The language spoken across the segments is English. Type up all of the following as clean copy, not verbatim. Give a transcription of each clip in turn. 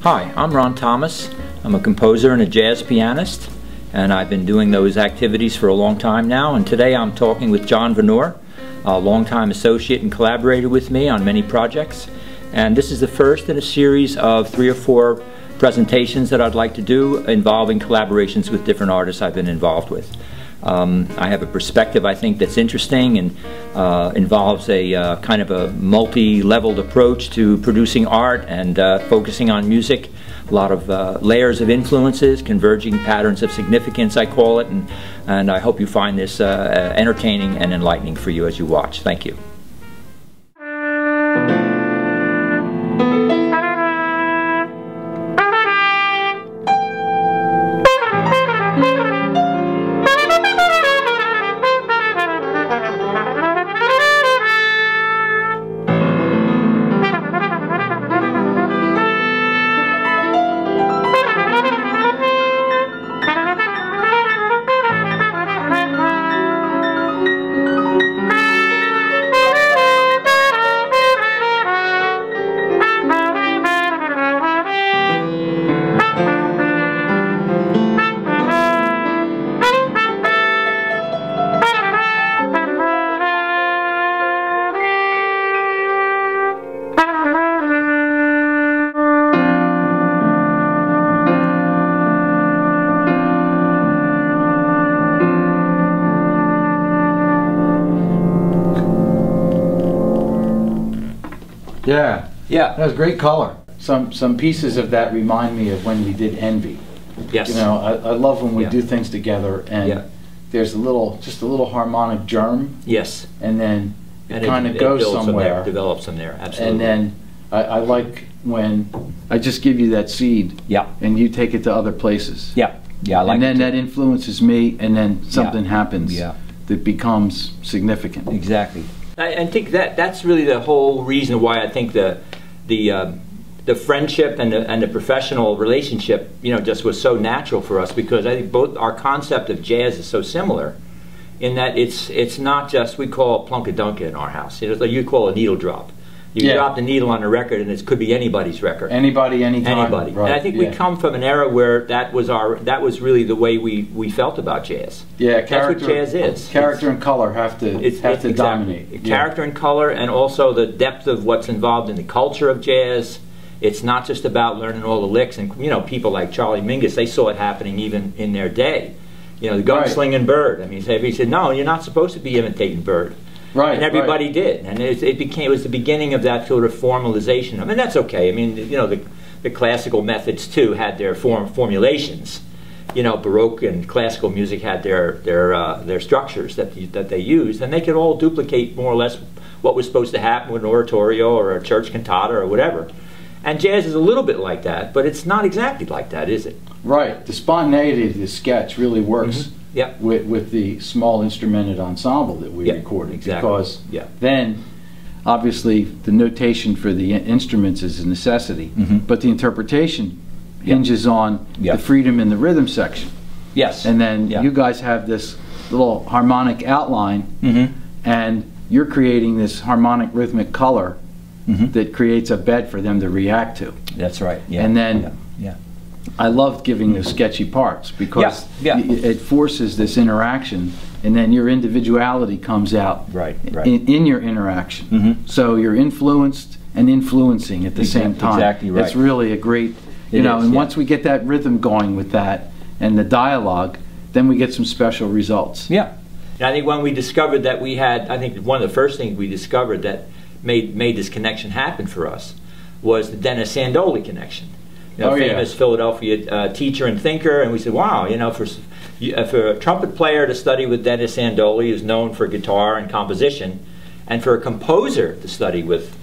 Hi, I'm Ron Thomas. I'm a composer and a jazz pianist, and I've been doing those activities for a long time now. And today I'm talking with John Vanore, a longtime associate and collaborator with me on many projects. And this is the first in a series of 3 or 4 presentations that I'd like to do involving collaborations with different artists I've been involved with. I have a perspective, I think, that's interesting and involves a kind of a multi-leveled approach to producing art and focusing on music. A lot of layers of influences, converging patterns of significance, I call it, and I hope you find this entertaining and enlightening for you as you watch. Thank you. Yeah, that was great color. Some pieces of that remind me of when we did Envy. Yes. You know, I love when we do things together and there's just a little harmonic germ. Yes. And then it kind of goes somewhere. Develops from there, absolutely. And then I like when I just give you that seed. Yeah. And you take it to other places. Yeah. Yeah, I like and then it that influences me, and then something happens that becomes significant. Exactly. I think that's really the whole reason why I think the friendship and the professional relationship, you know, just was so natural for us, because I think both our concept of jazz is so similar in that it's not just, we call it plunkadunka in our house. It's like you call a needle drop. You drop the needle on a record and it could be anybody's record. Anybody, anytime. Anybody. Right. And I think we come from an era where that was really the way we felt about jazz. Yeah, that's what jazz is. Character and color have to dominate. Character and color, and also the depth of what's involved in the culture of jazz. It's not just about learning all the licks, and you know, people like Charlie Mingus, they saw it happening even in their day. You know, the gunslinging Bird. I mean, he said, no, you're not supposed to be imitating Bird. Right, and everybody did, and it was the beginning of that sort of formalization. I mean, that's okay. I mean, you know, the classical methods too had their formulations. You know, Baroque and classical music had their structures that they used, and they could all duplicate more or less what was supposed to happen with an oratorio or a church cantata or whatever. And jazz is a little bit like that, but it's not exactly like that, is it? Right. The spontaneity of the sketch really works. With the small instrumented ensemble that we recorded. Exactly. Because then, obviously, the notation for the instruments is a necessity, but the interpretation hinges on the freedom in the rhythm section. Yes. And then you guys have this little harmonic outline, and you're creating this harmonic rhythmic color that creates a bed for them to react to. That's right. Yeah. And then I love giving the sketchy parts, because it forces this interaction, and then your individuality comes out in your interaction. So you're influenced and influencing at the same time. Exactly right. It's really a great, you know, and once we get that rhythm going with that and the dialogue, then we get some special results. Yeah. And I think when we discovered that we had, I think one of the first things we discovered that made this connection happen for us was the Dennis Sandoli connection. You know, famous Philadelphia teacher and thinker, and we said, wow, you know, for a trumpet player to study with Dennis Sandoli, who's known for guitar and composition, and for a composer to study with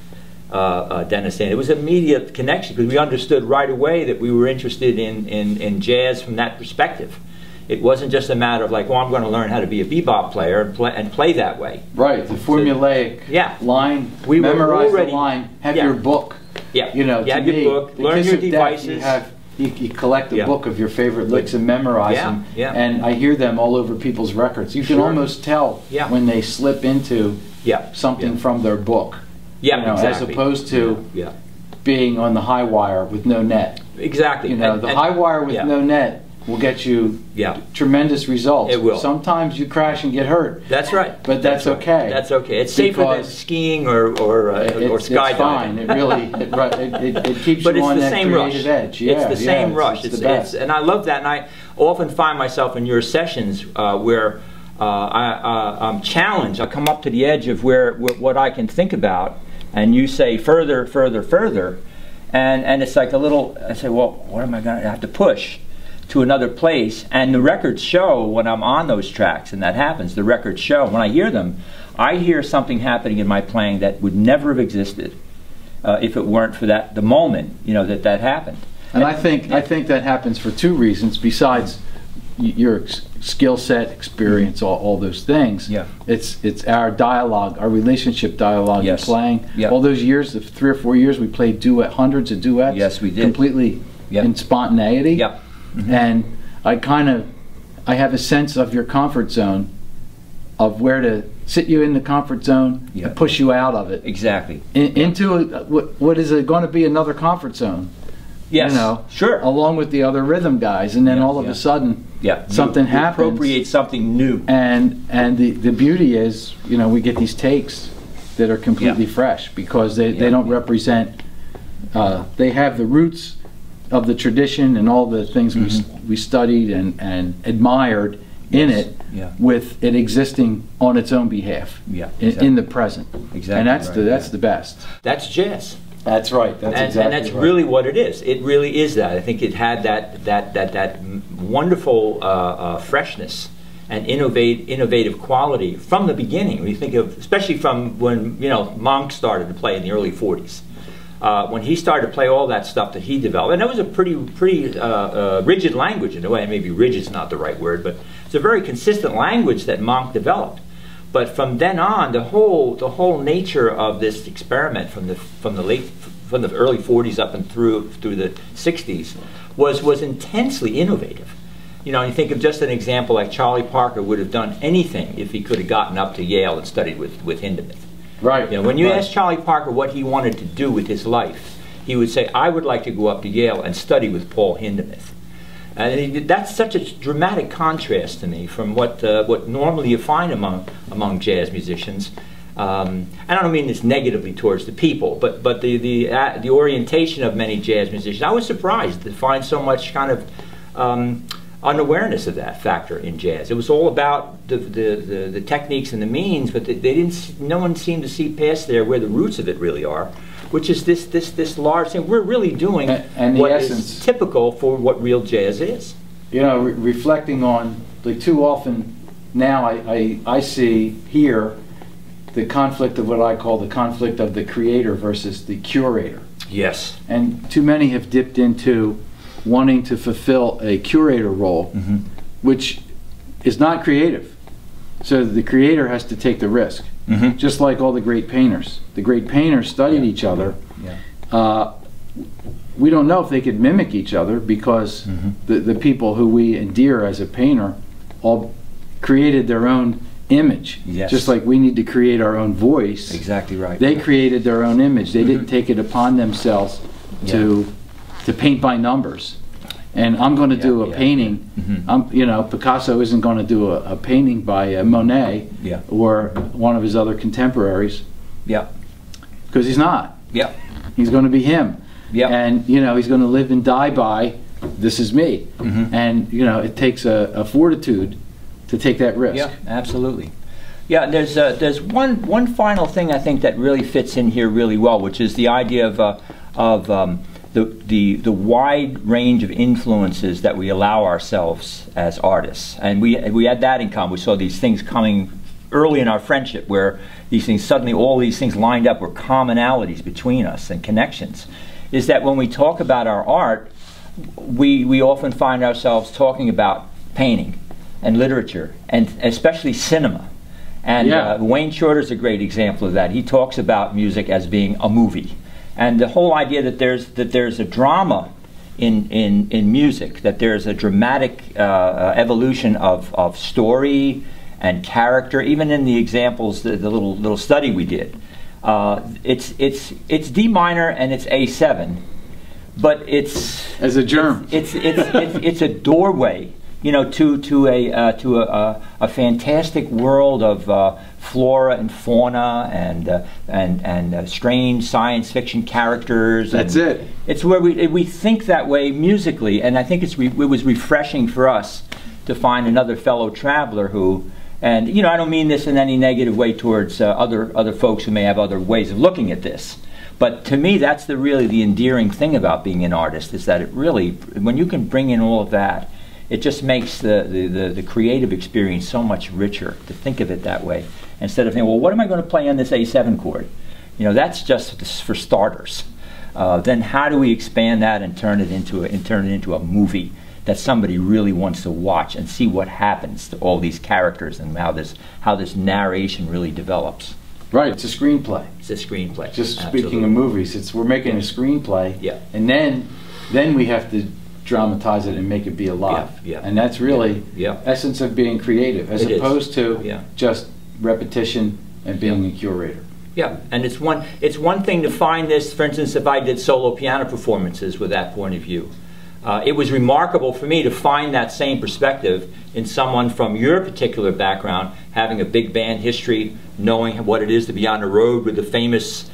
Dennis Sandoli, it was an immediate connection, because we understood right away that we were interested in jazz from that perspective. It wasn't just a matter of like, well, I'm going to learn how to be a bebop player and play that way. Right, the formulaic line, memorize the line, have your book. Yeah, you know, have your book, learn your devices. You collect a book of your favorite licks and memorize them, and I hear them all over people's records. You can almost tell when they slip into something from their book, you know, as opposed to being on the high wire with no net. Exactly. You know, the high wire with no net will get you tremendous results. It will. Sometimes you crash and get hurt. That's right. But that's okay. That's okay. It's safer than skiing or skydiving. It's fine. It really it keeps you on that creative edge. Yeah, it's the same rush. It's the best. And I love that. And I often find myself in your sessions where I'm challenged. I come up to the edge of what I can think about, and you say further, further, further, and it's like a little. I say, well, what am I going to have to push to another place? And the records show when I'm on those tracks, and that happens. The records show when I hear them, I hear something happening in my playing that would never have existed if it weren't for the moment, you know, that happened. And I think that happens for two reasons besides your skill set, experience, all those things. Yeah. It's our dialogue, our relationship dialogue in playing. Yep. All those years, the 3 or 4 years we played hundreds of duets. Yes, we did. Completely in spontaneity. Yep. Mm-hmm. And I have a sense of your comfort zone, of where to sit you in the comfort zone and push you out of it. Exactly. Into what is going to be another comfort zone. Yes, you know, sure. Along with the other rhythm guys, and then all of a sudden, something happens. Appropriate something new. And the beauty is, you know, we get these takes that are completely fresh because they don't represent. They have the roots of the tradition and all the things we studied and admired in it, with it existing on its own behalf. In the present. Exactly. And that's the best. That's jazz. That's right. And that's really what it is. It really is that. I think it had that wonderful freshness and innovative quality from the beginning. When you think of, especially from when Monk started to play in the early '40s, when he started to play all that stuff that he developed, and that was a pretty rigid language in a way. Maybe rigid is not the right word, but it's a very consistent language that Monk developed. But from then on, the whole nature of this experiment from the early '40s up and through the '60s was intensely innovative. You know, you think of just an example like Charlie Parker would have done anything if he could have gotten up to Yale and studied with Hindemith. Right. You know, when you ask Charlie Parker what he wanted to do with his life, he would say, "I would like to go up to Yale and study with Paul Hindemith." And that's such a dramatic contrast to me from what normally you find among jazz musicians. And I don't mean this negatively towards the people, but the orientation of many jazz musicians. I was surprised to find so much kind of unawareness of that factor in jazz. It was all about the techniques and the means, but no one seemed to see past there where the roots of it really are, which is this large thing. We're really doing what is typical for what real jazz is. You know, reflecting on, like, too often now I see here the conflict of what I call the conflict of the creator versus the curator. Yes. And too many have dipped into wanting to fulfill a curator role, which is not creative. So the creator has to take the risk. Just like all the great painters. The great painters studied each other. We don't know if they could mimic each other because the people who we endear as a painter all created their own image. Just like we need to create our own voice. Exactly right. They created their own image. They didn't take it upon themselves to paint by numbers. And I'm going to do a painting. You know, Picasso isn't going to do a painting by Monet or one of his other contemporaries. Because he's not. He's going to be him. And you know, he's going to live and die by, this is me. And you know, it takes a fortitude to take that risk. Absolutely. There's one final thing I think that really fits in here really well, which is the idea of the wide range of influences that we allow ourselves as artists. And we had that in common. We saw these things coming early in our friendship where these things, suddenly all these things lined up were commonalities between us and connections. Is that when we talk about our art, we often find ourselves talking about painting and literature and especially cinema. And Wayne Shorter's a great example of that. He talks about music as being a movie. And the whole idea that there's a drama in music, that there's a dramatic evolution of story and character, even in the examples, the little study we did. It's D minor and it's A7, but it's as a germ. It's a doorway, you know, to a fantastic world of flora and fauna and strange science fiction characters. That's it. It's where we think that way musically, and I think it was refreshing for us to find another fellow traveler who. And you know, I don't mean this in any negative way towards other folks who may have other ways of looking at this, but to me, that's really the endearing thing about being an artist, is that it really, when you can bring in all of that, it just makes the creative experience so much richer to think of it that way, instead of thinking, well, what am I going to play on this A7 chord? You know, that's just for starters. Then how do we expand that and turn it into a movie that somebody really wants to watch and see what happens to all these characters and how this narration really develops. Right, it's a screenplay. It's a screenplay. Just speaking of movies, we're making a screenplay, yeah, and then we have to dramatize it and make it be alive. Yeah, yeah. And that's really essence of being creative, as opposed to just repetition and being a curator. Yeah, and it's one thing to find this. For instance, if I did solo piano performances with that point of view. It was remarkable for me to find that same perspective in someone from your particular background, having a big band history, knowing what it is to be on the road with the famous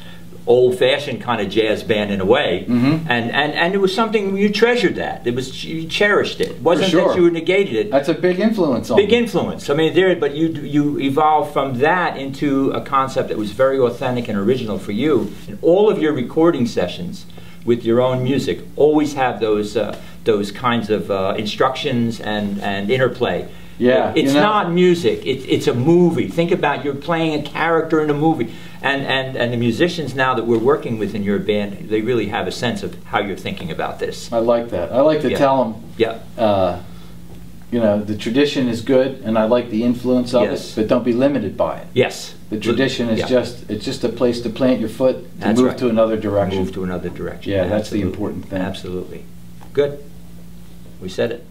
old-fashioned kind of jazz band in a way, and it was something you treasured. That you cherished it. It wasn't that you negated it. That's a big influence on big influence. I mean, but you evolved from that into a concept that was very authentic and original for you. In all of your recording sessions with your own music, always have those kinds of instructions and interplay. Yeah, it's not music. It's a movie. Think about, you're playing a character in a movie, and the musicians now that we're working with in your band, they really have a sense of how you're thinking about this. I like that. I like to tell them, you know, the tradition is good, and I like the influence of it, but don't be limited by it. Yes. The tradition is just a place to plant your foot, to move to another direction. Move to another direction. Yeah, that's the important thing. Absolutely. Good. We said it.